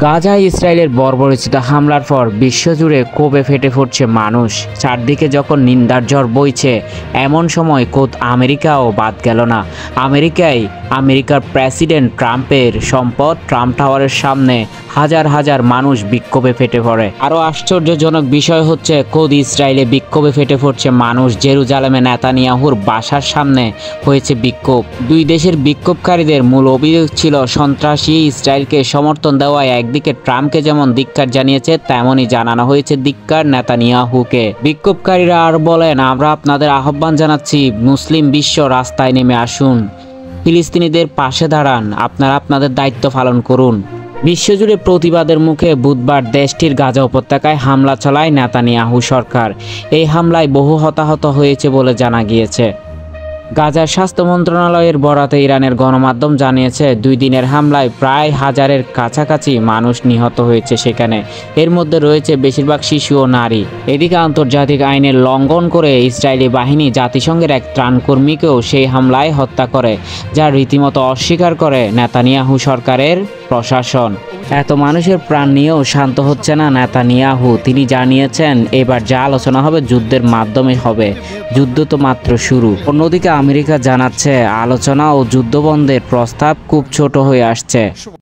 গাজায় ইসরায়েলের বর্বরোচিত হামলার পর বিশ্বজুড়ে ক্ষোভে ফেটে পড়ছে মানুষ। চারদিকে যখন নিন্দার ঝড় বইছে, এমন সময় খোদ আমেরিকাও বাদ গেল না। আমেরিকার প্রেসিডেন্ট ট্রাম্পের সম্পদ ট্রাম্প টাওয়ারের সামনে হাজার হাজার মানুষ বিক্ষোভে ফেটে পড়ে। আরও আশ্চর্যজনক বিষয় হচ্ছে, খোদ ইসরায়েলে বিক্ষোভে ফেটে পড়ছে মানুষ। জেরুজালেমে নেতানিয়াহুর বাসার সামনে হয়েছে বিক্ষোভ। দুই দেশের বিক্ষোভকারীদের মূল অভিযোগ ছিল সন্ত্রাসী ইসরায়েলকে সমর্থন দেওয়ায় একদিকে ট্রাম্পকে যেমন ধিক্কার জানিয়েছে, তেমনই জানানো হয়েছে ধিক্কার নেতানিয়াহুকে। বিক্ষোভকারীরা আর বলেন, আমরা আপনাদের আহ্বান জানাচ্ছি, মুসলিম বিশ্ব রাস্তায় নেমে আসুন, ফিলিস্তিনিদের পাশে দাঁড়ান, আপনারা আপনাদের দায়িত্ব পালন করুন। বিশ্বজুড়ে প্রতিবাদের মুখে বুধবার দেশটির গাজা উপত্যকায় হামলা চালায় নেতানিয়াহু সরকার। এই হামলায় বহু হতাহত হয়েছে বলে জানা গিয়েছে। গাজার স্বাস্থ্য মন্ত্রণালয়ের বরাতে ইরানের গণমাধ্যম জানিয়েছে, 2 দিনের হামলায় প্রায় হাজারের কাছাকাছি মানুষ নিহত হয়েছে সেখানে। এর মধ্যে রয়েছে বেশিরভাগ শিশু ও নারী। এদিকে আন্তর্জাতিক আইনের লঙ্ঘন করে ইসরায়েলি বাহিনী জাতিসংঘের এক ত্রাণকর্মীকেও সেই হামলায় হত্যা করে, যা রীতিমতো অস্বীকার করে নেতানিয়াহু সরকারের প্রশাসন। এত মানুষের প্রাণ নিয়েও শান্ত হচ্ছে না নেতানিয়াহু। তিনি জানিয়েছেন, এবার যা আলোচনা হবে যুদ্ধের মাধ্যমে হবে, যুদ্ধ তো মাত্র শুরু। অন্যদিকে আমেরিকা জানাচ্ছে, আলোচনা ও যুদ্ধ বন্ধের প্রস্তাব খুব ছোট হয়ে আসছে।